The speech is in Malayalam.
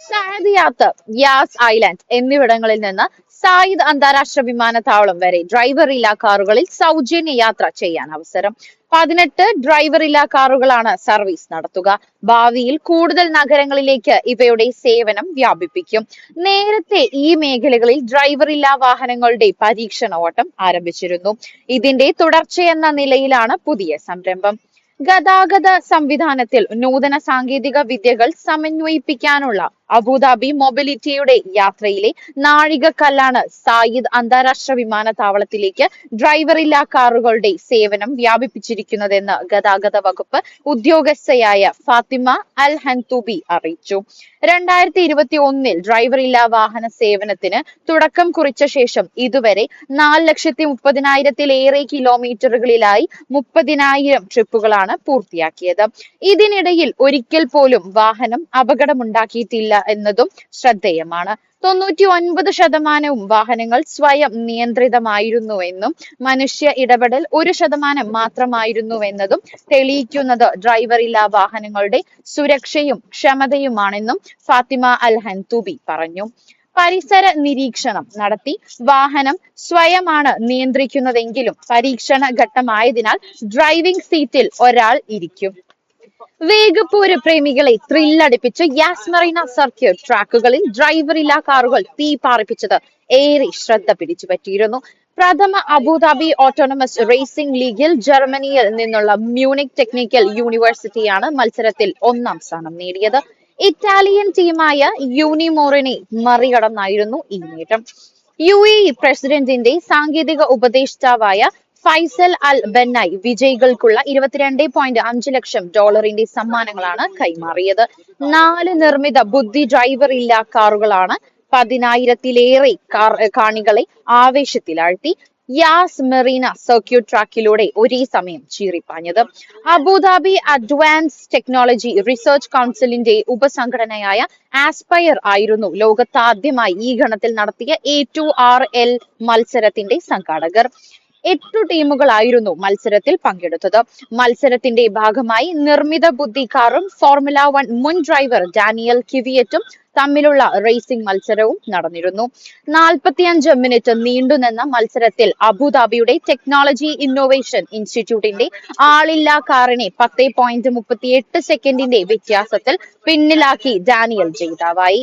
സഅദ് യാത്ത്, യാസ് ഐലൻഡ് എന്നിവിടങ്ങളിൽ നിന്ന് സായിദ് അന്താരാഷ്ട്ര വിമാനത്താവളം വരെ ഡ്രൈവറില്ലാ കാറുകളിൽ സൗജന്യ യാത്ര ചെയ്യാൻ അവസരം. 18 ഡ്രൈവറില്ലാ കാറുകളാണ് സർവീസ് നടത്തുക. ഭാവിയിൽ കൂടുതൽ നഗരങ്ങളിലേക്ക് ഇവയുടെ സേവനം വ്യാപിപ്പിക്കും. നേരത്തെ ഈ മേഖലകളിൽ ഡ്രൈവറില്ലാ വാഹനങ്ങളുടെ പരീക്ഷണ ഓട്ടം ആരംഭിച്ചിരുന്നു. ഇതിന്റെ തുടർച്ചയെന്ന നിലയിലാണ് പുതിയ സംരംഭം. ഗതാഗത സംവിധാനത്തിൽ നൂതന സാങ്കേതിക വിദ്യകൾ സമന്വയിപ്പിക്കാനുള്ള അബുദാബി മൊബിലിറ്റിയുടെ യാത്രയിലെ നാഴികക്കല്ലാണ് സായിദ് അന്താരാഷ്ട്ര വിമാനത്താവളത്തിലേക്ക് ഡ്രൈവറില്ലാ കാറുകളുടെ സേവനം വ്യാപിപ്പിച്ചിരിക്കുന്നതെന്ന് ഗതാഗത വകുപ്പ് ഉദ്യോഗസ്ഥയായ ഫാത്തിമ അൽ ഹൻതൂബി അറിയിച്ചു. 2021 ഡ്രൈവറില്ലാ വാഹന സേവനത്തിന് തുടക്കം കുറിച്ച ശേഷം ഇതുവരെ 4,30,000-ലേറെ കിലോമീറ്ററുകളിലായി 30,000 ട്രിപ്പുകളാണ് പൂർത്തിയാക്കിയത്. ഇതിനിടയിൽ ഒരിക്കൽ പോലും വാഹനം അപകടമുണ്ടാക്കിയിട്ടില്ല എന്നതും ശ്രദ്ധേയമാണ്. 99% വാഹനങ്ങൾ സ്വയം നിയന്ത്രിതമായിരുന്നുവെന്നും മനുഷ്യ ഇടപെടൽ 1% മാത്രമായിരുന്നുവെന്നതും തെളിയിക്കുന്നത് ഡ്രൈവറില്ലാ വാഹനങ്ങളുടെ സുരക്ഷയും ക്ഷമതയുമാണെന്നും ഫാത്തിമ അൽ ഹൻതൂബി പറഞ്ഞു. പരിസര നിരീക്ഷണം നടത്തി വാഹനം സ്വയമാണ് നിയന്ത്രിക്കുന്നതെങ്കിലും പരീക്ഷണ ഘട്ടമായതിനാൽ ഡ്രൈവിംഗ് സീറ്റിൽ ഒരാൾ ഇരിക്കും. വേഗപ്പൂര് പ്രേമികളെ ത്രില്ലടിപ്പിച്ച് യാസ് മറീന സർക്യൂട്ട് ട്രാക്കുകളിൽ ഡ്രൈവറില്ലാ കാറുകൾ തീ പാറിപ്പിച്ചത് ഏറെ ശ്രദ്ധ പിടിച്ചുപറ്റിയിരുന്നു. പ്രഥമ അബുദാബി ഓട്ടോണമസ് റേസിംഗ് ലീഗിൽ ജർമ്മനിയിൽ നിന്നുള്ള മ്യൂണിക് ടെക്നിക്കൽ യൂണിവേഴ്സിറ്റിയാണ് മത്സരത്തിൽ 1ാം സ്ഥാനം നേടിയത്. ഇറ്റാലിയൻ ടീമായ യൂണിമോറിനെ മറികടന്നായിരുന്നു ഈ നേട്ടം. UAE പ്രസിഡന്റിന്റെ സാങ്കേതിക ഉപദേഷ്ടാവായ ഫൈസൽ അൽ ബെന്നൈ വിജയികൾക്കുള്ള $22.5 ലക്ഷം സമ്മാനങ്ങളാണ് കൈമാറിയത്. 4 നിർമ്മിത ബുദ്ധി ഡ്രൈവറില്ലാ കാറുകളാണ് 10,000-ലേറെ കാണികളെ ആവേശത്തിലാഴ്ത്തി യാസ് മെറീന സർക്യൂട്ട് ട്രാക്കിലൂടെ ഒരേ സമയം ചീറിപ്പാഞ്ഞത്. അബുദാബി അഡ്വാൻസ് ടെക്നോളജി റിസർച്ച് കൗൺസിലിന്റെ ഉപസംഘടനയായ ആസ്പയർ ആയിരുന്നു ലോകത്താദ്യമായി ഈ ഗണത്തിൽ നടത്തിയ A2RL മത്സരത്തിന്റെ സംഘാടകർ. 8 ടീമുകളായിരുന്നു മത്സരത്തിൽ പങ്കെടുത്തത്. മത്സരത്തിന്റെ ഭാഗമായി നിർമ്മിത ബുദ്ധി കാറും ഫോർമുല 1 മുൻ ഡ്രൈവർ ഡാനിയൽ കിവിയറ്റും തമ്മിലുള്ള റേസിംഗ് മത്സരവും നടന്നിരുന്നു. 45 മിനിറ്റ് നീണ്ടുനിന്ന മത്സരത്തിൽ അബുദാബിയുടെ ടെക്നോളജി ഇന്നോവേഷൻ ഇൻസ്റ്റിറ്റ്യൂട്ടിന്റെ ആളില്ലാ കാറിനെ 10.38 സെക്കൻഡിന്റെ വ്യത്യാസത്തിൽ പിന്നിലാക്കി ഡാനിയൽ ജേതാവായി.